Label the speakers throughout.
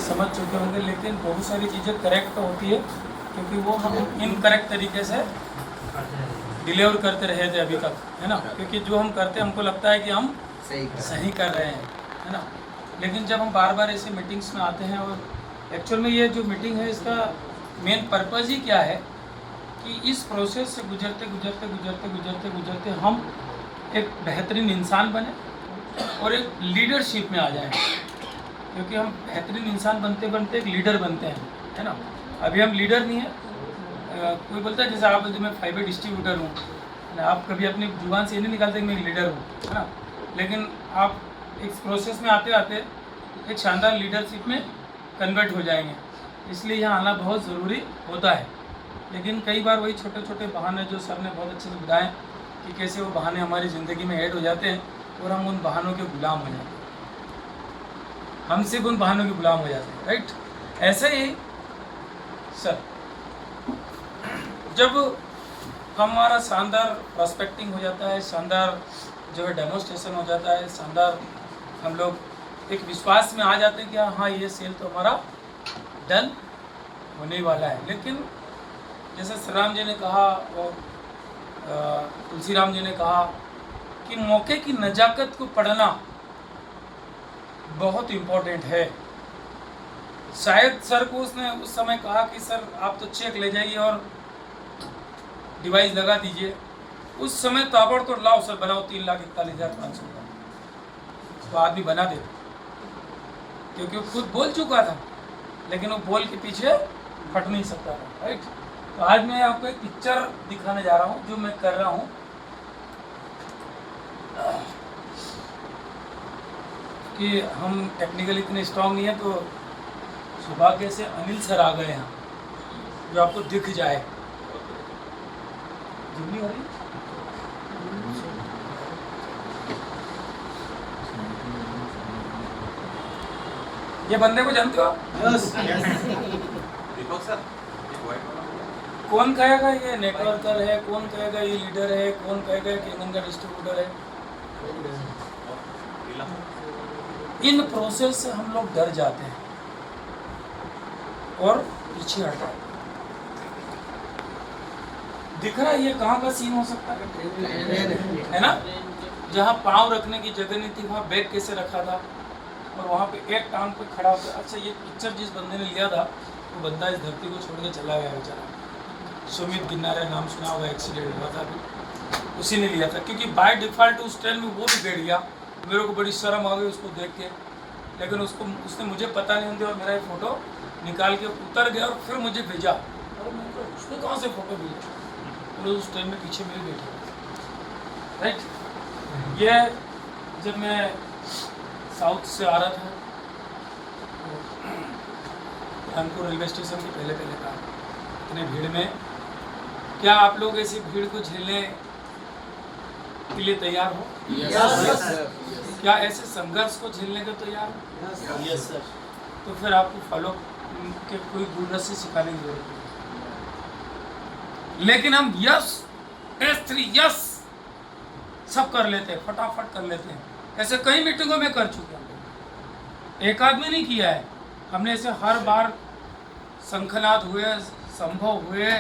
Speaker 1: समझ चुके होंगे, लेकिन बहुत सारी चीज़ें करेक्ट होती है क्योंकि वो हम इनकरेक्ट तरीके से डिलीवर करते रहे थे अभी तक, है ना। क्योंकि जो हम करते हैं हमको लगता है कि हम सही कर रहे हैं, है ना। लेकिन जब हम बार बार ऐसे मीटिंग्स में आते हैं और एक्चुअल में ये जो मीटिंग है इसका मेन पर्पज़ ही क्या है कि इस प्रोसेस से गुजरते गुजरते गुजरते गुजरते गुजरते हम एक बेहतरीन इंसान बने और एक लीडरशिप में आ जाएं। क्योंकि हम बेहतरीन इंसान बनते बनते एक लीडर बनते हैं, है ना। अभी हम लीडर नहीं है। कोई बोलता है जैसे आप बोलते मैं फाइबर डिस्ट्रीब्यूटर हूँ, आप कभी अपनी जुबान से ये नहीं निकालते कि मैं एक लीडर हूँ, है ना। लेकिन आप इस प्रोसेस में आते आते एक शानदार लीडरशिप में कन्वर्ट हो जाएंगे। इसलिए यहाँ आना बहुत ज़रूरी होता है। लेकिन कई बार वही छोटे छोटे बहाने जो सर ने बहुत अच्छे से बताएं कि कैसे वो बहाने हमारी ज़िंदगी में ऐड हो जाते हैं और हम उन बहानों के गुलाम हो जाते हैं। हम सिर्फ उन बहानों के गुलाम हो जाते हैं, राइट। ऐसे ही सर जब हमारा शानदार प्रॉस्पेक्टिंग हो जाता है, शानदार जो है डेमोस्ट्रेशन हो जाता है, शानदार हम लोग एक विश्वास में आ जाते हैं कि हाँ ये सेल तो हमारा डन होने वाला है। लेकिन जैसे श्री राम जी ने कहा और तुलसी राम जी ने कहा कि मौके की नज़ाकत को पढ़ना बहुत इम्पोर्टेंट है। शायद सर को उसने उस समय कहा कि सर आप तो चेक ले जाइए और डिवाइस लगा दीजिए। उस समय ताबड़तोड़ लाओ सर बनाओ 3,41,500 का, तो आदमी बना देता क्योंकि वो खुद बोल चुका था, लेकिन वो बोल के पीछे फट नहीं सकता था, राइट। तो आज मैं आपको एक पिक्चर दिखाने जा रहा हूँ जो मैं कर रहा हूँ कि हम टेक्निकल इतने स्ट्रांग नहीं है। तो सौभाग्य से अनिल सर आ गए हैं जो आपको दिख जाए। जुगनी हो रही ये बंदे को जानते हो?
Speaker 2: दीपक सर,
Speaker 1: कौन कहेगा ये नेटवर्कर है, कौन कहेगा ये लीडर है, कौन कहेगा केंगन का डिस्ट्रीब्यूटर है। इन प्रोसेस से हम लोग डर जाते हैं और पीछे हट जाते हैं। दिख रहा है ये कहाँ का सीन हो सकता है ना। जहाँ पाँव रखने की जगह नहीं थी वहाँ बैग कैसे रखा था और वहाँ पे एक टांग पे खड़ा होकर। अच्छा ये पिक्चर जिस बंदे ने लिया था वो बंदा इस धरती को छोड़ के चला गया बेचारा। सुमित गिन्नारे नाम सुना होगा, एक्सीडेंट हुआ था अभी, उसी ने लिया था। क्योंकि बाय डिफ़ॉल्ट उस ट्रेन में वो भी बैठ गया। मेरे को बड़ी शर्म आ गई उसको देख के, लेकिन उसने मुझे पता नहीं होता और मेरा ये फ़ोटो निकाल के उतर गया और फिर मुझे भेजा। और मैंने कहा उसने कहाँ से फ़ोटो भेजा? तो उस ट्रेन में पीछे मेरे बैठे, राइट। ये जब मैं साउथ से आ रहा था कानपुर रेलवे स्टेशन के पहले का इतने भीड़ में, क्या आप लोग ऐसी भीड़ को झेलने के लिए तैयार हो?
Speaker 3: Yes sir.
Speaker 1: क्या ऐसे संघर्ष को झेलने के तैयार हो?
Speaker 3: Yes sir.
Speaker 1: तो फिर आपको फॉलो के कोई गुरु से सिखाने की जरूरत नहीं। लेकिन हम यस S3 यस सब कर लेते हैं, फटाफट कर लेते हैं। ऐसे कई मीटिंगों में कर चुके हैं, एक आदमी नहीं किया है। हमने ऐसे हर बार शंखनाद हुए, संभव हुए,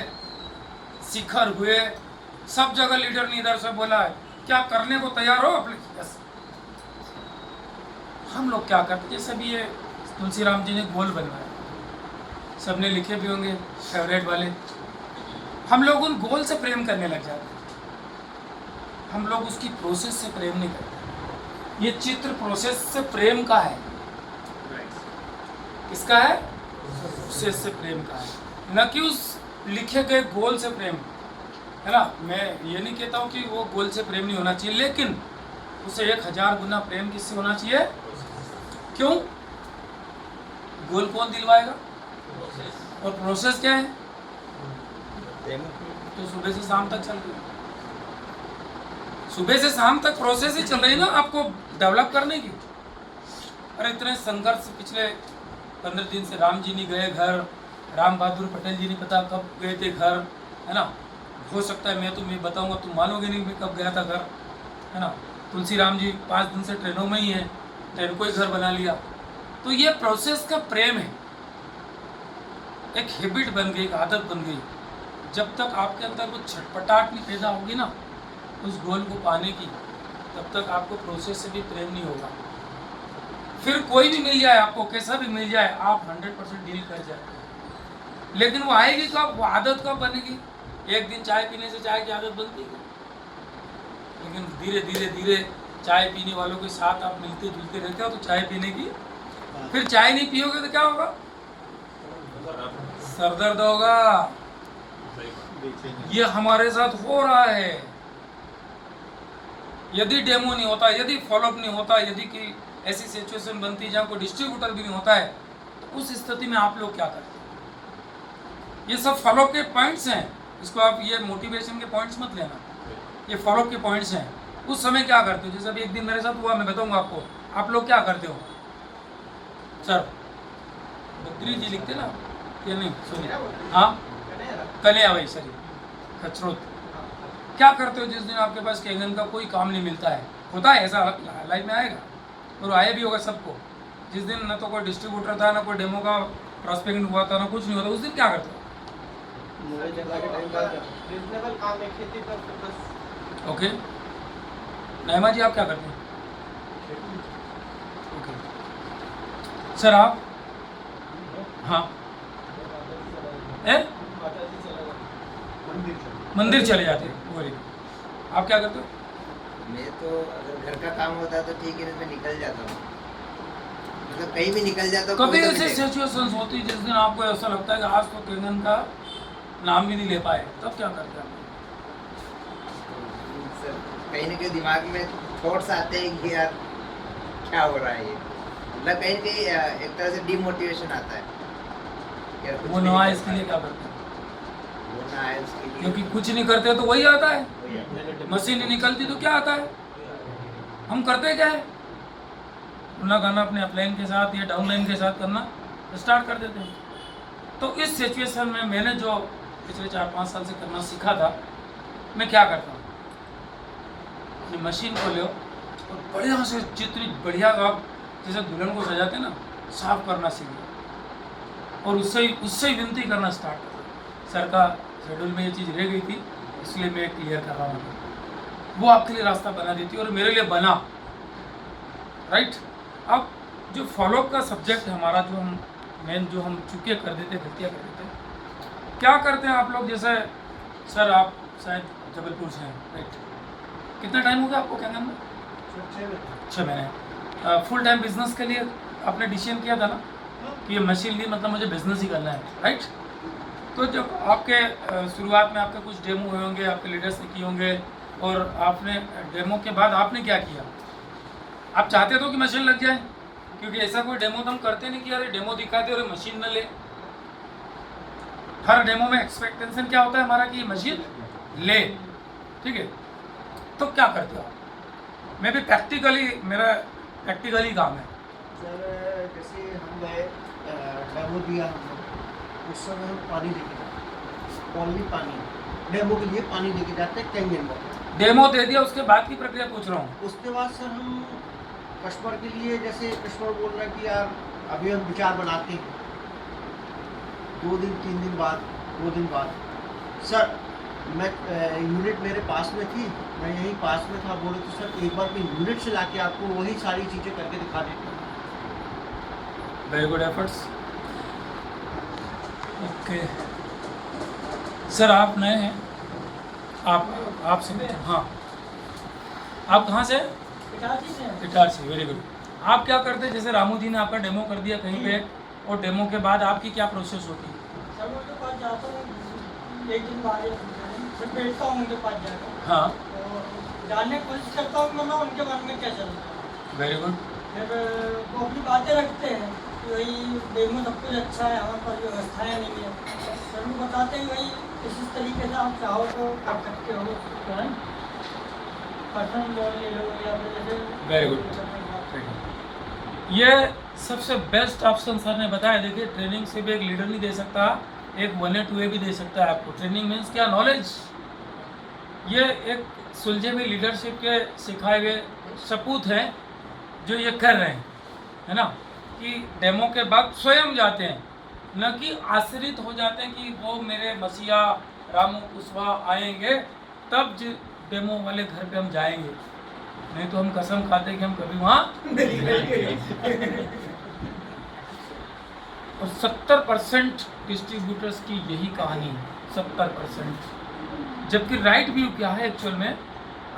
Speaker 1: शिखर हुए, सब जगह लीडर ने इधर से बोला है क्या करने को तैयार हो अपने। यस हम लोग क्या करते, जैसे भी ये तुलसी राम जी ने गोल बनवाया, सबने लिखे भी होंगे फेवरेट वाले। हम लोग उन गोल से प्रेम करने लग जाते हैं, हम लोग उसकी प्रोसेस से प्रेम नहीं करते। ये चित्र प्रोसेस से प्रेम का है। किसका है? प्रोसेस से प्रेम का है, न कि उस लिखे गए गोल से प्रेम, है ना। मैं ये नहीं कहता हूँ कि वो गोल से प्रेम नहीं होना चाहिए, लेकिन उसे 1000 गुना प्रेम किससे होना चाहिए? क्यों? गोल कौन दिलवाएगा और प्रोसेस क्या है? तो सुबह से शाम तक चल रही है, सुबह से शाम तक प्रोसेस ही चल रही है ना आपको डेवलप करने की। अरे इतने संघर्ष पिछले 15 दिन से राम जी नहीं गए घर, राम बहादुर पटेल जी नहीं पता कब गए थे घर, है ना। हो सकता है मैं तुम्हें बताऊंगा तुम मानोगे नहीं मैं कब गया था घर, है ना। तुलसी राम जी 5 दिन से ट्रेनों में ही है, ट्रेन को ही घर बना लिया। तो ये प्रोसेस का प्रेम है, एक हैबिट बन गई, एक आदत बन गई। जब तक आपके अंदर कुछ छटपटाहट नहीं पैदा होगी ना उस गोल को पाने की, तब तक आपको प्रोसेस से भी प्रेम नहीं होगा। फिर कोई भी मिल जाए आपको, कैसा भी मिल जाए, आप 100% डील कर जाते हैं। लेकिन वो आएगी कब, वो आदत कब बनेगी? एक दिन चाय पीने से चाय की आदत बनती है, लेकिन धीरे धीरे धीरे चाय पीने वालों के साथ आप मिलते जुलते रहते हो तो चाय पीने की, फिर चाय नहीं पियोगे तो क्या होगा? सरदर्द होगा। ये हमारे साथ हो रहा है। यदि डेमो नहीं होता, यदि फॉलोअप नहीं होता, यदि कि ऐसी सिचुएशन बनती जहाँ कोई डिस्ट्रीब्यूटर भी नहीं होता है, तो उस स्थिति में आप लोग क्या करते? ये सब फॉलोअप के पॉइंट्स हैं, इसको आप ये मोटिवेशन के पॉइंट्स मत लेना, ये फॉलोअप के पॉइंट्स हैं। उस समय क्या करते हो? जैसे अभी एक दिन मेरे साथ हुआ, मैं बताऊंगा आपको। आप लोग क्या करते हो? सर बद्री जी लिखते ना या नहीं? सुनिए, हाँ कन्हैया भाई सर खचरोत, क्या करते हो जिस दिन आपके पास कैंगन का कोई काम नहीं मिलता है? होता है ऐसा, लाइफ में आएगा और आया भी होगा सबको। जिस दिन ना तो कोई डिस्ट्रीब्यूटर था, ना कोई डेमो का प्रॉस्पेक्टिंग हुआ था, ना कुछ नहीं होता, उस दिन क्या करते हो? ओके, नैमा जी आप क्या करते हैं? ओके सर आप? हाँ मंदिर चले जाते हैं। Very good. आप क्या करते हो?
Speaker 2: मैं तो अगर घर का काम होता है तो ठीक है, नहीं तो निकल जाता हूँ, मतलब कहीं भी निकल जाता हूँ।
Speaker 1: कभी ऐसी सिचुएशंस होती है जिस दिन आपको ऐसा लगता है कि आज तो कैंगन का नाम भी नहीं ले पाए, तब क्या करते हैं?
Speaker 2: कहीं ना कहीं दिमाग में थॉट्स आते हैं कि यार क्या हो रहा है ये, मतलब कहीं ना कहीं एक तरह से डिमोटिवेशन आता है यार।
Speaker 1: वो नवा इसके लिए क्या करते हैं?
Speaker 2: वो ना है उसके लिए,
Speaker 1: क्योंकि कुछ नहीं करते तो वही आता है। मशीन नहीं निकलती तो क्या आता है? हम करते क्या है? अपना गाना अपने अपलाइन के साथ या डाउनलाइन के साथ करना स्टार्ट कर देते हैं। तो इस सिचुएशन में मैंने जो पिछले 4-5 साल से करना सीखा था, मैं क्या करता हूँ, अपनी मशीन को लो और बढ़िया से, जितनी बढ़िया आप जैसे दुल्हन को सजाते ना, साफ करना सीख लो और उससे ही विनती करना स्टार्ट कर दो। सर का शेड्यूल में ये चीज़ रह गई थी, इसलिए मैं क्लियर कर रहा हूँ। वो आपके लिए रास्ता बना देती है और मेरे लिए बना। राइट। अब जो फॉलोअप का सब्जेक्ट है हमारा, जो हम मेन जो हम चुके कर देते, गलतियाँ कर देते, क्या करते हैं आप लोग? जैसे सर आप शायद जबलपुर से हैं, राइट? कितना टाइम हो गया आपको क्या नाम में? 6 महीने। फुल टाइम बिजनेस के लिए आपने डिसीजन किया था ना कि ये मशीन ली मतलब मुझे बिजनेस ही करना है, राइट? तो जब आपके शुरुआत में आपके कुछ डेमो हुए होंगे, आपके लीडर्स ने किए होंगे, और आपने डेमो के बाद आपने क्या किया? आप चाहते तो कि मशीन लग जाए, क्योंकि ऐसा कोई डेमो तो हम करते नहीं कि अरे डेमो दिखाते और मशीन न ले। हर डेमो में एक्सपेक्टेशन क्या होता है हमारा कि मशीन ले, ठीक है? तो क्या करते हो आप? मैं भी प्रैक्टिकली, मेरा प्रैक्टिकली काम है।
Speaker 3: सर जैसे हम गए डेमो दिया हमने, उस समय हम पानी लेके जाते, ओनली पानी, डेमो के लिए पानी लेके जाते हैं कैंगन में।
Speaker 1: डेमो दे दिया, उसके बाद की प्रक्रिया पूछ रहा हूँ।
Speaker 3: उसके बाद सर हम कस्टमर के लिए, जैसे कस्टमर बोल रहा है कि यार अभी हम विचार बनाते हैं, 2 दिन 3 दिन बाद, 2 दिन बाद सर मैं यूनिट मेरे पास में थी, मैं यहीं पास में था, बोले तो सर एक बार मैं यूनिट से लाके आपको वही सारी चीज़ें करके दिखा देता हूँ।
Speaker 1: Very good efforts. Okay sir, आप नए हैं, आप से, हाँ आप कहाँ से? इटारसी। Very good. आप क्या करते हैं? जैसे रामू जी ने आपका डेमो कर दिया कहीं पे, और डेमो के बाद आपकी क्या प्रोसेस होती है?
Speaker 4: सर मैं उनके पास जाता हूँ, एक दिन बाद फिर बैठता हूँ उनके पास जाकर,
Speaker 1: हाँ,
Speaker 4: तो जानने की कोशिश करता हूँ मतलब उनके मन में क्या चल रहा है।
Speaker 1: Very good.
Speaker 4: फिर वो अपनी बातें रखते हैं कि भाई डेमो सब कुछ अच्छा है, हमारे पास व्यवस्थाएँ नहीं है, सर वो बताते हैं भाई इस तरीके से आप चाहो तो कर सकते हो, पर्सनल लोन ले लो या फिर जैसे।
Speaker 1: Very good. ये सबसे बेस्ट ऑप्शन सर ने बताया। देखिए, ट्रेनिंग सिर्फ एक लीडर नहीं दे सकता, एक 1A 2A भी दे सकता है आपको। ट्रेनिंग मीन्स क्या? नॉलेज। ये एक सुलझे हुए लीडरशिप के सिखाए हुए सपूत हैं जो ये कर रहे हैं, है ना? कि डेमो के बाद स्वयं जाते हैं, न कि आश्रित हो जाते हैं कि वो मेरे मसीहा रामू कुशवाहा आएंगे तब डेमो वाले घर पे हम जाएंगे, नहीं तो हम कसम खाते हैं कि हम कभी वहाँ नहीं जाएंगे। और 70% डिस्ट्रीब्यूटर्स की यही कहानी है, 70%। जबकि राइट व्यू क्या है एक्चुअल में,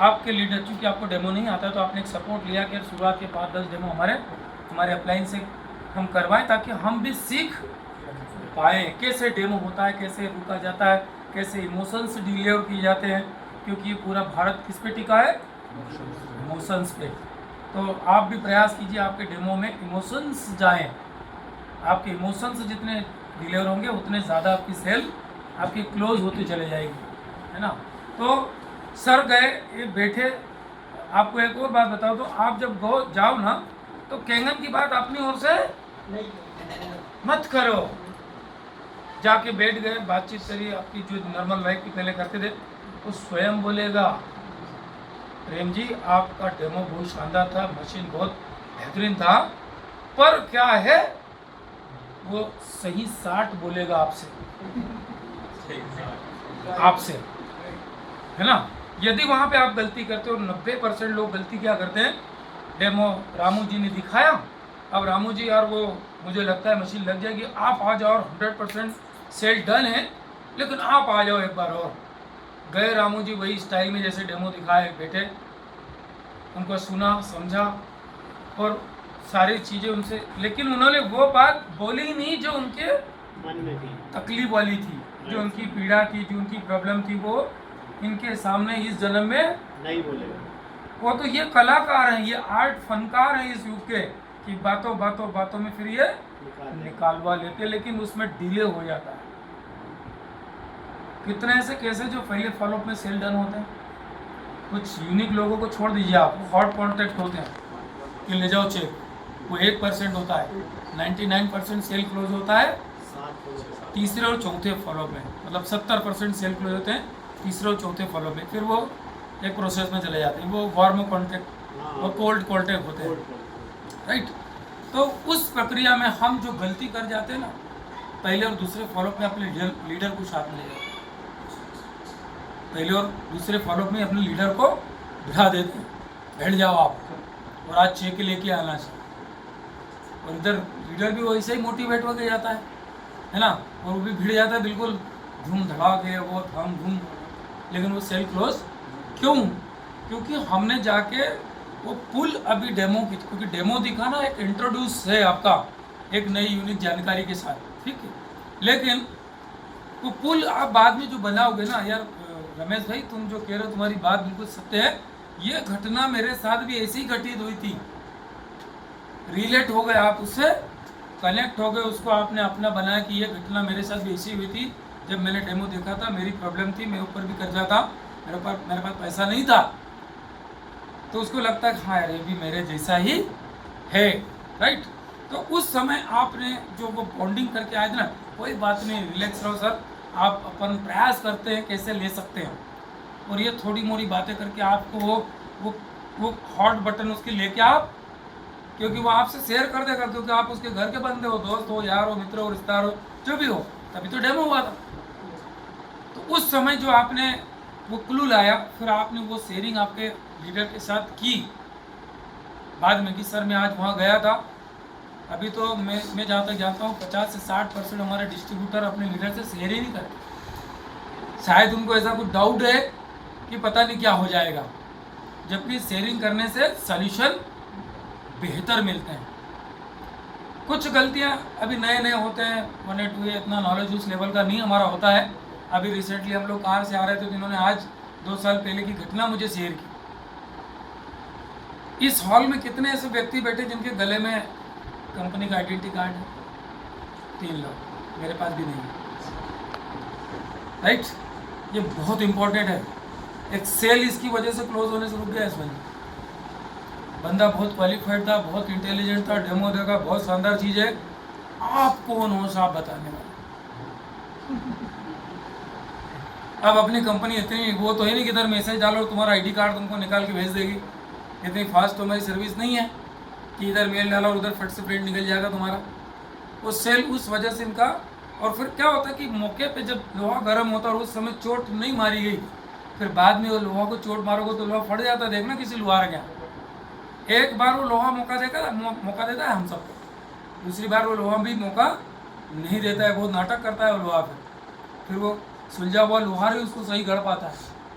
Speaker 1: आपके लीडर, क्योंकि आपको डेमो नहीं आता तो आपने एक सपोर्ट लिया कि शुरुआत के 5-10 डेमो हमारे अपलाइन से हम करवाएं ताकि हम भी सीख पाएँ कैसे डेमो होता है, कैसे रुका जाता है, कैसे इमोशंस डिलीवर किए जाते हैं, क्योंकि ये पूरा भारत किस पे टिका है, इमोशंस पे। तो आप भी प्रयास कीजिए आपके डेमो में इमोशंस जाएं, आपके इमोशंस जितने डिलीवर होंगे उतने ज़्यादा आपकी सेल आपकी क्लोज होती चले जाएगी, है ना। तो सर गए, ये बैठे, आपको एक और बात बताओ, तो आप जब जाओ ना तो कैंगन की बात अपनी ओर से मत करो, जाके बैठ गए, बातचीत करिए आपकी जो नॉर्मल लाइफ की पहले करते थे, वो स्वयं बोलेगा प्रेम जी आपका डेमो बहुत शानदार था, मशीन बहुत बेहतरीन था, पर क्या है वो सही 60 बोलेगा आपसे, है ना। यदि वहाँ पे आप गलती करते हो, 90% लोग गलती क्या करते हैं, डेमो रामू जी ने दिखाया, अब रामू जी यार वो मुझे लगता है मशीन लग जाएगी, आप आ जाओ, 100% सेल डन है, लेकिन आप आ जाओ एक बार और। गए रामू जी वही स्टाइल में जैसे डेमो दिखाए, बैठे, उनको सुना, समझा और सारी चीज़ें उनसे, लेकिन उन्होंने वो बात बोली ही नहीं जो उनके
Speaker 3: मन में थी,
Speaker 1: तकलीफ वाली थी, जो उनकी पीड़ा थी, जो उनकी प्रॉब्लम थी, वो इनके सामने इस जन्म में
Speaker 3: नहीं बोलेगा।
Speaker 1: वो तो ये कलाकार हैं, ये आर्ट फनकार हैं इस युग के, कि बातों बातों बातों में फिर ये निकालवा लेते, लेकिन उसमें डिले हो जाता है। कितने ऐसे केस है जो पहले फॉलोअप में सेल डन होते हैं। कुछ यूनिक लोगों को छोड़ दीजिए, आप हॉट कॉन्टैक्ट होते हैं कि ले जाओ चेक, वो 1% होता है, 99% सेल क्लोज होता है तीसरे और चौथे फॉलोअप में, मतलब 70% सेल क्लोज होते हैं तीसरे और चौथे फॉलोअप में, फिर वो एक प्रोसेस में चले जाते हैं, वो वार्म कॉन्टैक्ट, वो कोल्ड कॉन्टैक्ट होते हैं, राइट। तो उस प्रक्रिया में हम जो गलती कर जाते हैं ना, पहले और दूसरे फॉलोअप में अपने लीडर को साथ में ले जाते हैं, पहले और दूसरे फॉलोअप में अपने लीडर को बिठा देते हैं, बैठ जाओ आप और आज चेक लेके आना चाहिए, और इधर लीडर भी वैसे ही मोटिवेट होकर जाता है ना, और वो भी भिड़ जाता है बिल्कुल धूम धड़ाके, वो थम धूम, लेकिन वो सेल क्लोज क्यों? क्योंकि हमने जाके वो पुल अभी डेमो की, क्योंकि डेमो दिखाना एक इंट्रोड्यूस है आपका एक नई यूनिक जानकारी के साथ, ठीक है, लेकिन वो पुल आप बाद में जो बनाओगे ना, यार रमेश भाई तुम जो कह रहे हो तुम्हारी बात बिल्कुल सत्य है, ये घटना मेरे साथ भी ऐसी ही घटित हुई थी, रिलेट हो गए आप उससे, कनेक्ट हो गए, उसको आपने अपना बनाया कि ये घटना मेरे साथ भी ऐसी हुई थी, जब मैंने डेमो देखा था, मेरी प्रॉब्लम थी, मेरे ऊपर भी कर्जा था, मेरे पास पैसा नहीं था, तो उसको लगता है हाँ यार ये भी मेरे जैसा ही है, राइट। तो उस समय आपने जो वो बॉन्डिंग करके आए थे ना, कोई बात नहीं, रिलैक्स रहो सर, आप अपन प्रयास करते हैं कैसे ले सकते हैं, और ये थोड़ी मोड़ी बातें करके आपको वो हॉट बटन उसके लेके आप, क्योंकि वो आपसे शेयर कर देगा, क्योंकि आप उसके घर के बंदे हो, दोस्त हो, यार हो, मित्र हो, रिश्तेदार हो, जो भी हो, तभी तो डेमो हुआ था। तो उस समय जो आपने वो क्लू लाया, फिर आपने वो शेयरिंग आपके लीडर के साथ की बाद में कि सर मैं आज वहाँ गया था, अभी तो मैं जहाँ तक जानता हूँ 50 से 60% हमारे डिस्ट्रीब्यूटर अपने लीडर से शेयर ही नहीं करते, शायद उनको ऐसा कुछ डाउट है कि पता नहीं क्या हो जाएगा, जबकि शेयरिंग करने से सॉल्यूशन बेहतर मिलते हैं। कुछ गलतियाँ अभी नए होते हैं, 1 या 2 इतना नॉलेज उस लेवल का नहीं हमारा होता है। अभी रिसेंटली हम लोग कार से आ रहे थे तो इन्होंने आज 2 साल पहले की घटना मुझे शेयर की। इस हॉल में कितने ऐसे व्यक्ति बैठे जिनके गले में कंपनी का आइडेंटिटी कार्ड है? 3 लोग, मेरे पास भी नहीं है, राइट। ये बहुत इंपॉर्टेंट है। एक सेल इसकी वजह से क्लोज होने से रुक गया। इस वजह बंदा बहुत क्वालिफाइड था, बहुत इंटेलिजेंट था, डेमो देगा, बहुत शानदार चीज़ है, आप कौन हो साहब बताने वाले? अब अपनी कंपनी इतनी वो तो है नहीं कि इधर मैसेज डालो तुम्हारा आईडी कार्ड तुमको निकाल के भेज देगी, इतनी फास्ट हमारी सर्विस नहीं है। कि इधर मेल डाला और उधर फट से प्रिंट निकल जाएगा तुम्हारा। वो सेल उस वजह से इनका। और फिर क्या होता है कि मौके पे जब लोहा गर्म होता है और उस समय चोट नहीं मारी गई, फिर बाद में वो लोहा को चोट मारोगे तो लोहा फट जाता है। देखना किसी लोहार के यहाँ एक बार वो लोहा मौका देता है हम सबको, दूसरी बार वो लोहा भी मौका नहीं देता है, बहुत नाटक करता है वो लोहा। फिर वो सुलझा हुआ लोहार ही उसको सही गढ़ पाता है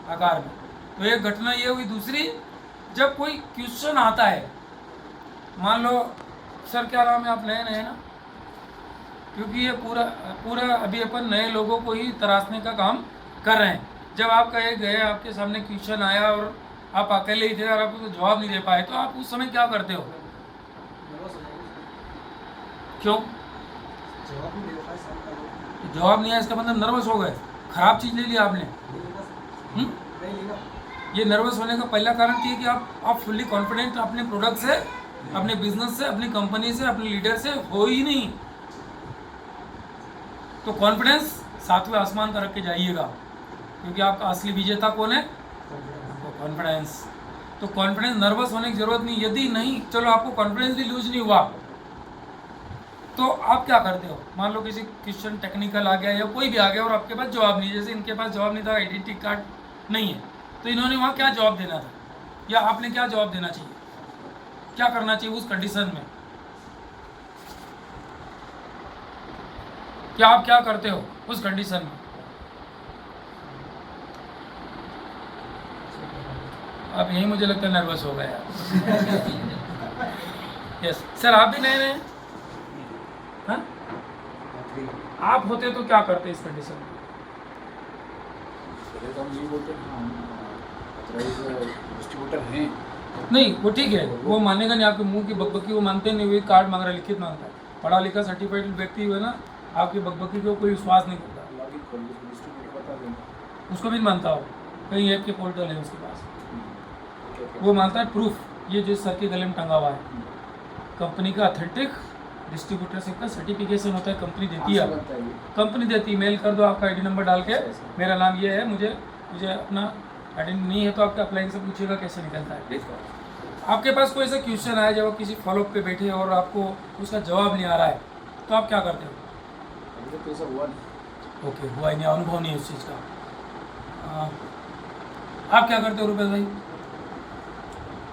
Speaker 1: आकार में। तो एक घटना ये हुई। दूसरी, जब कोई क्वेश्चन आता है, मान लो सर क्या नाम है, आप नए ना, क्योंकि ये पूरा अभी अपन नए लोगों को ही तराशने का काम कर रहे हैं। जब आप कहे गए, आपके सामने क्वेश्चन आया और आप अकेले ही थे और आपको जवाब नहीं दे पाए, तो आप उस समय क्या करते हो? क्यों जवाब नहीं आया? इसका मतलब नर्वस हो गए, खराब चीज़ ले लिया आपने। ये नर्वस होने का पहला कारण ये कि आप फुल्ली कॉन्फिडेंट अपने प्रोडक्ट से, अपने बिजनेस से, अपनी कंपनी से, अपने लीडर से हो ही नहीं। तो कॉन्फिडेंस 7वें आसमान का रख के जाइएगा, क्योंकि आपका असली विजेता कौन है? तो कॉन्फिडेंस। तो कॉन्फिडेंस, नर्वस होने की जरूरत नहीं। यदि नहीं, चलो आपको कॉन्फिडेंस भी लूज नहीं हुआ, तो आप क्या करते हो? मान लो किसी क्वेश्चन टेक्निकल आ गया या कोई भी आ गया और आपके पास जवाब नहीं, जैसे इनके पास जवाब नहीं था, आइडेंटिटी कार्ड नहीं है, तो इन्होंने वहाँ क्या जवाब देना था, या आपने क्या जवाब देना चाहिए, क्या करना चाहिए उस कंडीशन में? क्या आप क्या करते हो उस कंडीशन में? आप यही मुझे लगता है नर्वस हो गए यस सर, आप भी नए हैं? हाँ? आप होते तो क्या करते इस कंडीशन में?
Speaker 5: डिस्ट्रीब्यूटर हैं
Speaker 1: नहीं, वो ठीक है, वो मानेगा नहीं आपके मुंह की बकबकी, वो मानते नहीं, वही कार्ड मांग रहा है, लिखित मांगता है। पढ़ा लिखा सर्टिफाइड व्यक्ति हुए ना, आपकी बकबकी को कोई विश्वास नहीं करता,
Speaker 5: डिस्ट्रीब्यूटर बता देंगे।
Speaker 1: उसको भी मानता हो। कई ऐप के पोर्टल है उसके पास, वो मानता है प्रूफ, ये जो सर के गले में टंगा हुआ है, कंपनी का ऑथेंटिक डिस्ट्रीब्यूटरशिप का सर्टिफिकेशन होता है, कंपनी देती है, कंपनी देती है। मेल कर दो आपका आईडी नंबर डाल के, मेरा नाम ये है, मुझे अपना आइडेंटिटी नहीं है, तो आपके अप्लाइंग से पूछिएगा कैसे निकलता है। प्लीज, आपके पास कोई ऐसा क्वेश्चन आया जब आप किसी फॉलोअप पे बैठे और आपको उसका जवाब नहीं आ रहा है, तो आप क्या करते हो? ओके, हुआ ही नहीं, अनुभव नहीं है उस चीज़ का। आप क्या करते हो रुपेश भाई?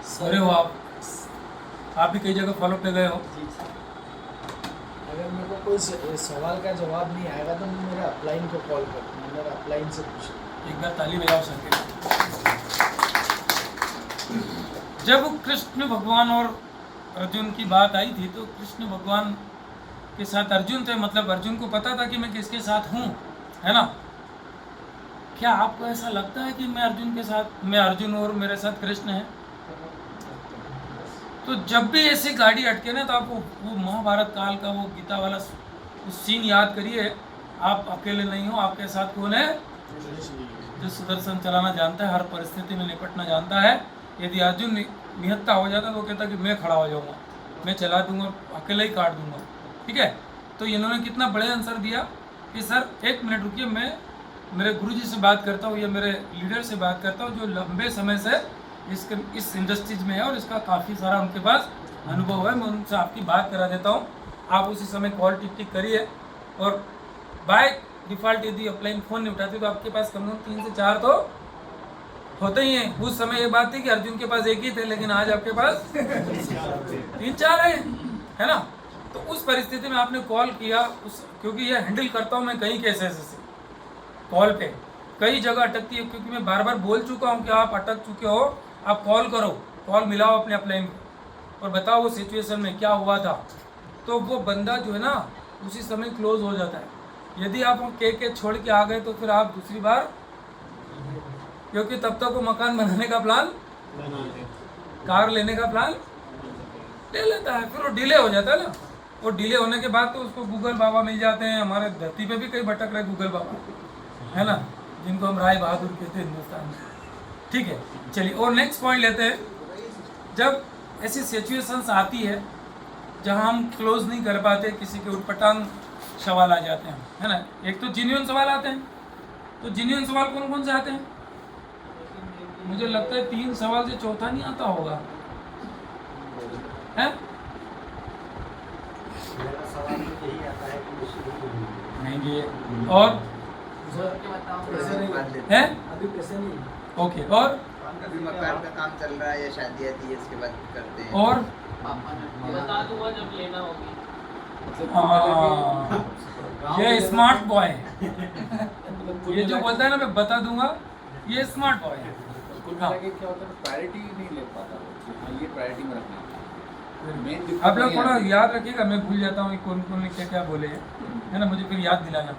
Speaker 1: सरे हो आप भी कई जगह फॉलोअप पे गए हो।
Speaker 6: अगर मेरे को कोई सवाल का जवाब नहीं आएगा तो मैं मेरे अपलाइन को कॉल करता हूँ, मेरा अपलाइन से पूछूँ।
Speaker 1: एक बार ताली बजाओ सर के। जब कृष्ण भगवान और अर्जुन की बात आई थी, तो कृष्ण भगवान के साथ अर्जुन थे, मतलब अर्जुन को पता था कि मैं किसके साथ हूँ, है ना? क्या आपको ऐसा लगता है कि मैं अर्जुन के साथ, मैं अर्जुन और मेरे साथ कृष्ण है? तो जब भी ऐसी गाड़ी अटके ना, तो आप वो महाभारत काल का वो गीता वाला उस सीन याद करिए। आप अकेले नहीं हो, आपके साथ कौन है? जो सुदर्शन चलाना जानता है, हर परिस्थिति में निपटना जानता है। यदि अर्जुन निहत्ता हो जाता तो वो कहता कि मैं खड़ा हो जाऊंगा, मैं चला दूंगा, अकेले ही काट दूंगा। ठीक है, तो इन्होंने कितना बड़े आंसर दिया कि सर 1 मिनट रुकिए, मैं मेरे गुरुजी से बात करता हूँ या मेरे लीडर से बात करता हूँ, जो लंबे समय से इस इंडस्ट्रीज में है और इसका काफ़ी सारा उनके पास अनुभव है, मैं उनसे आपकी बात करा देता हूँ। आप उसी समय कॉल टिक करिए, और बाय डिफ़ॉल्ट यदि अपलाइन फ़ोन नहीं उठाते तो आपके पास कम से कम 3 से 4 तो होते ही हैं। उस समय ये बात थी कि अर्जुन के पास 1 ही थे, लेकिन आज आपके पास 3-4 है ना? तो उस परिस्थिति में आपने कॉल किया, क्योंकि ये हैंडल करता हूँ मैं कई केसेस से, कॉल पे कई जगह अटकती है, क्योंकि मैं बार बार बोल चुका हूँ कि आप अटक चुके हो, आप कॉल करो, कॉल मिलाओ अपने अपलाइन को और बताओ वो सिचुएशन में क्या हुआ था। तो वो बंदा जो है ना, उसी समय क्लोज हो जाता है। यदि आप के छोड़ के आ गए तो फिर आप दूसरी बार, क्योंकि तब तक वो मकान बनाने का प्लान, कार लेने का प्लान ले लेता है, फिर वो डिले हो जाता है ना। वो डिले होने के बाद तो उसको गूगल बाबा मिल जाते हैं। हमारे धरती पे भी कई भटक रहे गूगल बाबा, है ना, जिनको हम राय बहादुर कहते हैं हिंदुस्तान में। ठीक है, चलिए और नेक्स्ट पॉइंट लेते हैं। जब ऐसी सिचुएशंस आती है जहां हम क्लोज नहीं कर पाते, किसी के उटपटांग सवाल आ जाते हैं, है ना। एक तो जेन्युइन सवाल आते हैं, तो जेन्युइन सवाल कौन कौन से आते हैं? मुझे लगता है 3 सवाल से चौथा नहीं आता होगा, है
Speaker 7: मेरा सवाल तो यही आता है कि
Speaker 1: नहीं ये और है
Speaker 6: अभी पैसे नहीं।
Speaker 1: ओके और
Speaker 2: अभी मकान का काम चल रहा है या शादी आती है इसके बाद करते हैं।
Speaker 1: और
Speaker 8: बता दूंगा जब लेना होगी।
Speaker 1: हाँ ये स्मार्ट बॉय है। ये जो बोलता है ना मैं बता दूंगा, ये स्मार्ट बॉय है।
Speaker 5: कुल मिला के क्या होता है, प्रायोरिटी नहीं ले पाता वो। हाँ, ये प्रायोरिटी में रखना है। मेन
Speaker 1: आप लोग थोड़ा याद रखिएगा, मैं भूल जाता हूँ कौन कौन ने क्या क्या बोले हैं, है ना, मुझे फिर याद दिलाना।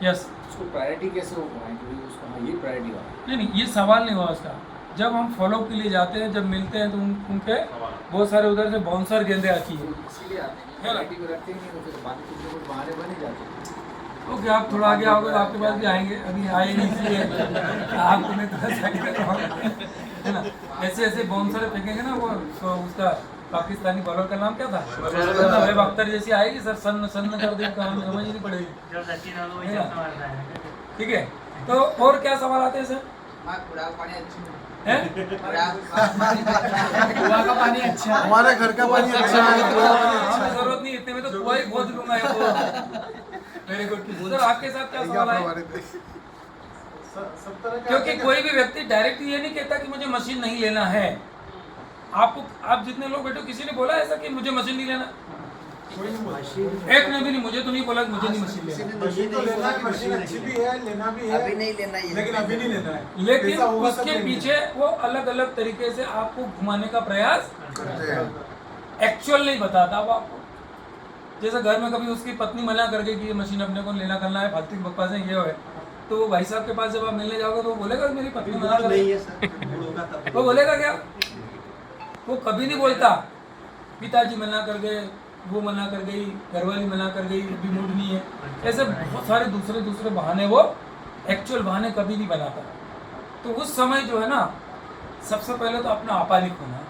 Speaker 1: यस
Speaker 5: उसको प्रायोरिटी कैसे हो पाए, क्योंकि उसको हाँ ये प्रायोरिटी वाला है।
Speaker 1: नहीं नहीं ये सवाल नहीं हुआ उसका। जब हम फॉलो के लिए जाते हैं, जब मिलते हैं तो उनके बहुत सारे उधर से बाउंसर गेंदे आती है।
Speaker 5: इसीलिए आते हैं, प्रायोरिटी में रखते ही नहीं, तो फिर बाद में कुछ ना कुछ बहाने बन ही जाते हैं।
Speaker 1: ओके आप थोड़ा आगे आओगे तो आपके पास भी आएंगे, अभी आए नहीं इसलिए आपको मैं थोड़ा साइड कर रहा हूँ, है ना। ऐसे ऐसे बाउंसर फेंकेंगे ना वो, तो उसका पाकिस्तानी बॉलर का नाम क्या था, वेब अख्तर जैसी आएगी सर, सन सन कर देगी, कहानी समझ ही नहीं पड़ेगी। है ना? ठीक है, तो और क्या सवाल आते हैं सर? हैं?
Speaker 6: कुआं का पानी अच्छा है।
Speaker 3: हमारे घर का पानी अच्छा है।
Speaker 1: हमें जरूरत नहीं, इतने में तो कुआं ही खोद लूंगा ये तो। वेरी गुड सर, आपके साथ क्या सवाल है? क्योंकि कोई भी व्यक्ति डायरेक्ट ये नहीं कहता कि मुझे मशीन नहीं लेना है। आपको, आप जितने लोग बैठे हो, किसी ने बोला ऐसा कि मुझे मशीन नहीं लेना? एक ने भी नहीं, मुझे तो नहीं बोला कि मुझे नहीं मशीन लेना।
Speaker 3: मशीन तो लेना है, मशीन अच्छी भी है, लेना भी है,
Speaker 2: अभी नहीं लेना ये,
Speaker 3: लेकिन अभी नहीं लेना है।
Speaker 1: लेकिन
Speaker 3: पैसा होगा तब
Speaker 1: उसके
Speaker 3: लेंगे।
Speaker 1: पीछे वो अलग अलग तरीके से आपको घुमाने का प्रयास
Speaker 3: करते हैं।
Speaker 1: एक्चुअल नहीं बताता वो आपको। जैसे घर में कभी उसकी पत्नी मना कर गई कि ये मशीन अपने को लेना करना है, फालतू की बकवास है, ये है, तो वो भाई साहब के पास जब आप मिलने जाओगे तो वो बोलेगा मेरी पत्नी मना कर
Speaker 7: नहीं
Speaker 1: गई।
Speaker 7: है सर, मूड होगा तब।
Speaker 1: वो बोलेगा क्या? वो कभी नहीं बोलता पिताजी मना कर गए, वो मना कर गई, घरवाली मना कर गई, अभी मूड नहीं है। ऐसे बहुत सारे दूसरे बहाने, वो एक्चुअल बहाने कभी नहीं बनाता। तो उस समय जो है ना, सबसे पहले तो अपना आपा लिखना है।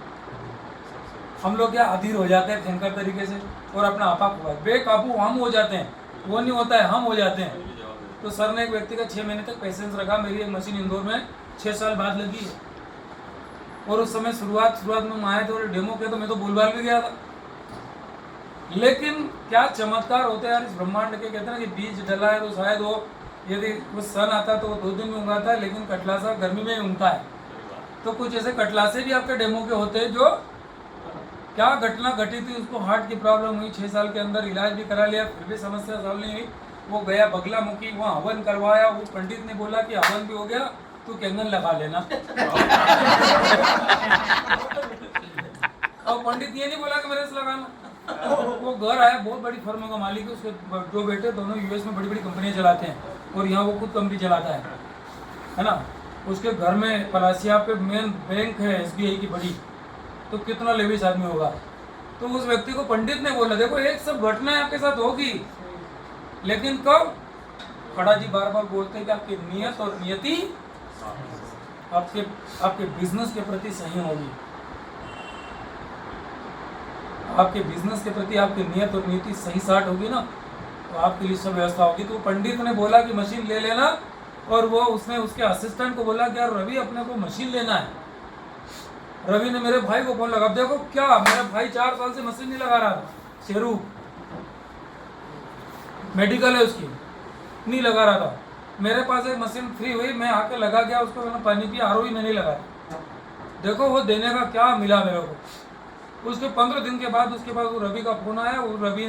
Speaker 1: हम लोग क्या अधीर हो जाते हैं भयंकर तरीके से और अपना आपा खुआ बेकाबू हम हो जाते हैं, वो नहीं होता है, हम हो जाते हैं। तो सर ने एक व्यक्ति का 6 महीने तक पेशेंस रखा। मेरी एक मशीन इंदौर में 6 साल बाद लगी है, और उस समय शुरुआत में आए थे और डेमो किया तो मैं तो भूलभाल भी गया था। लेकिन क्या चमत्कार होते हैं यार इस ब्रह्मांड के। कहते हैं ना कि बीज डला है तो शायद वो, यदि वो सन आता तो वो 2 दिन में उगाता है, लेकिन कटलासा गर्मी में उगता है। तो कुछ ऐसे कटलासे भी आपके डेमो के होते हैं जो क्या घटना घटी थी, उसको हार्ट की प्रॉब्लम हुई, 6 साल के अंदर इलाज भी करा लिया, फिर भी समस्या सॉल्व नहीं हुई। वो गया बगलामुखी, वहाँ हवन करवाया, वो पंडित ने बोला कि हवन भी हो गया तो कैंगन लगा लेना। और पंडित ये नहीं बोला कि मेरे से लगाना। वो घर आया, बहुत बड़ी फर्म का मालिक है, उसके 2 बेटे दोनों यूएस में बड़ी बड़ी कंपनियां चलाते हैं, और यहाँ वो खुद कंपनी चलाता है ना। उसके घर में पलासिया पे मेन बैंक है SBI की बड़ी, तो कितना लेविश आदमी होगा। तो उस व्यक्ति को पंडित ने बोला देखो एक सब घटना आपके साथ होगी, लेकिन कब? खड़ा जी बार बार बोलते हैं कि आपकी नियत और नियति आपके बिजनेस के प्रति सही होगी। आपके बिजनेस के प्रति आपकी नियत और नीति सही साठ होगी ना, तो आपके लिए सब व्यवस्था होगी। तो पंडित ने बोला कि मशीन ले लेना, और वो उसने उसके असिस्टेंट को बोला कि यार रवि अपने को मशीन लेना है। रवि ने मेरे भाई को फोन लगा, देखो क्या मेरा भाई 4 साल से मशीन नहीं लगा रहा था, शेरू मेडिकल है उसकी, नहीं लगा रहा था। मेरे पास एक मशीन फ्री हुई, मैं आके लगा गया, उसको मैंने पानी पिया, RO में नहीं लगाया। देखो वो देने का क्या मिला मेरे को। उसके 15 दिन के बाद उसके पास वो रवि का फ़ोन आया, वो रवि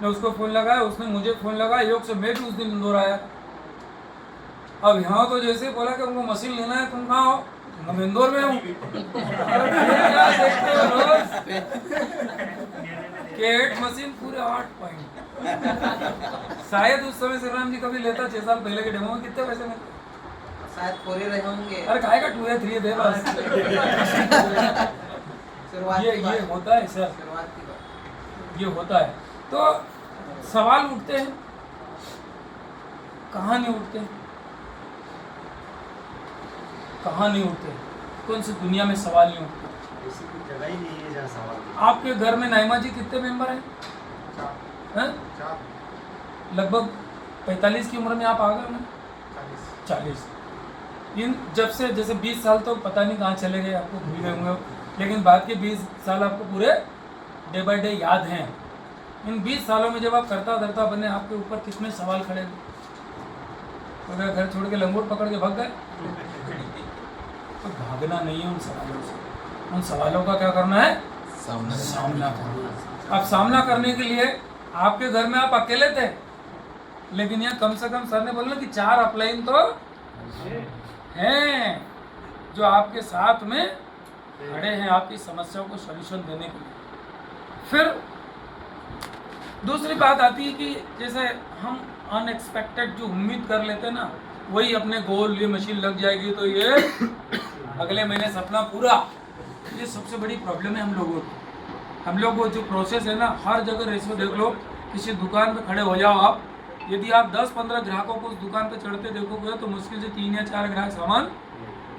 Speaker 1: ने उसको फ़ोन लगाया, उसने मुझे फ़ोन लगाया, योग से मैं भी उस दिन इंदौर आया। अब यहाँ तो जैसे बोला कि उनको मशीन लेना है, तुम कहाँ हो? हम इंदौर में हूँ। देखते हो रोज केट मशीन पूरे 8 पॉइंट। शायद उस समय श्रीराम जी कभी लेता 6 साल पहले के डेमो में कितने पैसे मिलते?
Speaker 2: शायद पूरे रहे होंगे।
Speaker 1: अरे काय का 2 या 3 दे बस। ये होता है सर, ये होता है। तो सवाल उठते हैं, कहाँ नहीं उठते? कहाँ नहीं उठते? कौन सी दुनिया में सवाल नहीं उठते?
Speaker 7: ऐसी कोई जगह ही नहीं है जहाँ सवाल नहीं।
Speaker 1: आपके घर में नाइमा जी कितने मेंबर हैं? 4 लगभग 45 की उम्र में आप आ गए ना? 40। इन जब से जैसे 20 साल तो पता नहीं कहाँ चले गए, आपको भूल गए होंगे, लेकिन बाद के 20 साल आपको पूरे डे बाय डे याद हैं। इन 20 सालों में जब आप करता धरता बने, आपके ऊपर कितने सवाल खड़े थे? तो अगर घर छोड़ के लंगोट पकड़ के भाग गए, तो भागना नहीं है उन सवालों से। उन सवालों का क्या करना है? सामना करना। अब सामना करने के लिए आपके घर में आप अकेले थे, लेकिन यहाँ कम से कम सर ने बोला कि 4 अपलाइन तो हैं जो आपके साथ में खड़े हैं आपकी समस्याओं को सॉल्यूशन देने के लिए। फिर दूसरी बात आती है कि जैसे हम अनएक्सपेक्टेड जो उम्मीद कर लेते हैं ना, वही अपने गोल, ये मशीन लग जाएगी तो ये अगले महीने सपना पूरा। ये सबसे बड़ी प्रॉब्लम है हम लोगों की। हम लोग वो जो प्रोसेस है ना, हर जगह रेशो देख लो, किसी दुकान पे खड़े हो जाओ आप, यदि आप 10-15 ग्राहकों को उस दुकान पे चढ़ते देखोगे तो मुश्किल से 3 या 4 ग्राहक सामान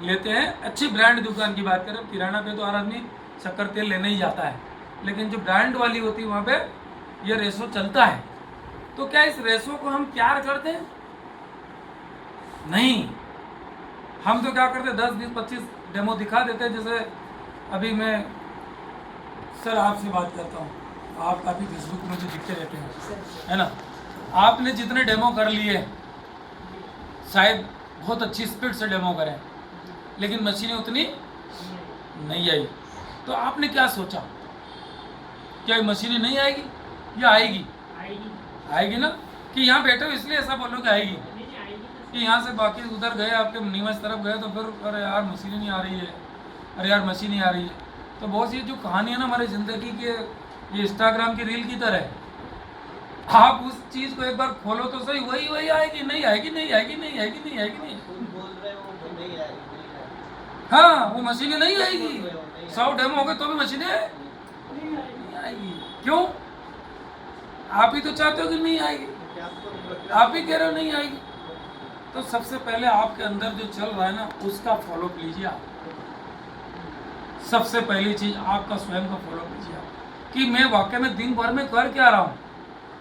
Speaker 1: लेते हैं। अच्छी ब्रांड दुकान की बात करें, किराना पे तो हर आदमी शक्कर तेल लेने ही जाता है, लेकिन जो ब्रांड वाली होती है वहाँ पे ये रेशो चलता है। तो क्या इस रेशो को हम प्यार करते हैं? नहीं, हम तो क्या करते हैं 10, 20, 25 डेमो दिखा देते हैं। जैसे अभी मैं सर आपसे बात करता हूँ, आप काफ़ी फेसबुक में जो दिखते रहते हैं, है ना, आपने जितने डेमो कर लिए शायद बहुत अच्छी स्पीड से डेमो करें, लेकिन मशीनें उतनी नहीं आई। तो आपने क्या सोचा? क्या ये मशीनें नहीं आएगी या आएगी? आएगी ना, कि यहाँ बैठे हो इसलिए ऐसा बोलो कि आएगी, कि यहाँ से बाकी उधर गए आपके नीमच तरफ गए तो फिर अरे यार मशीनें नहीं आ रही है, अरे यार मशीन नहीं आ रही है। तो बहुत सी जो कहानी है ना हमारी ज़िंदगी के, ये इंस्टाग्राम की रील की तरह, आप उस चीज़ को एक बार खोलो तो सही, वही आएगी, नहीं आएगी, नहीं आएगी, नहीं आएगी, नहीं आएगी, नहीं आएगी।
Speaker 7: बोल रहे हो वो नहीं आएगी।
Speaker 1: हाँ, वो मशीनें नहीं आएगी। 100 डेमो हो गए तो भी मशीनें नहीं आएगी। क्यों? आप ही तो चाहते हो कि नहीं आएगी, आप ही कह रहे हो नहीं आएगी। तो सबसे पहले आपके अंदर जो चल रहा है ना, उसका फॉलोअप लीजिए आप। सबसे पहली चीज आपका स्वयं का फॉलोअप लीजिए आप, कि मैं वाकई में दिन भर में कर क्या रहा हूँ,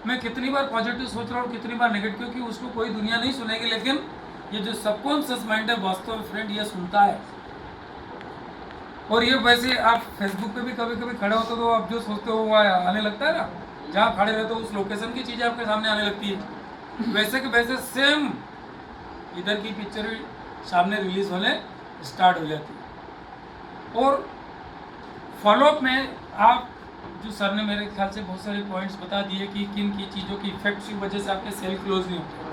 Speaker 1: मैं कितनी बार पॉजिटिव सोच रहा हूँ, कितनी बार नेगेटिव, क्योंकि उसको कोई दुनिया नहीं सुनेगी, लेकिन ये जो सबकॉन्शियस माइंड है वास्तव में फ्रेंड ये सुनता है। और ये वैसे आप फेसबुक पे भी कभी कभी खड़े होते तो आप जो सोचते हो वो आने लगता है ना, जहाँ खड़े रहते हो उस लोकेशन की चीज़ें आपके सामने आने लगती है। वैसे कि वैसे सेम इधर की पिक्चर भी सामने रिलीज होने स्टार्ट हो जाती है। और फॉलोअप में आप जो सर ने मेरे ख्याल से बहुत सारे पॉइंट्स बता दिए कि किन की चीज़ों की इफेक्ट की वजह से आपके सेल क्लोज नहीं होते।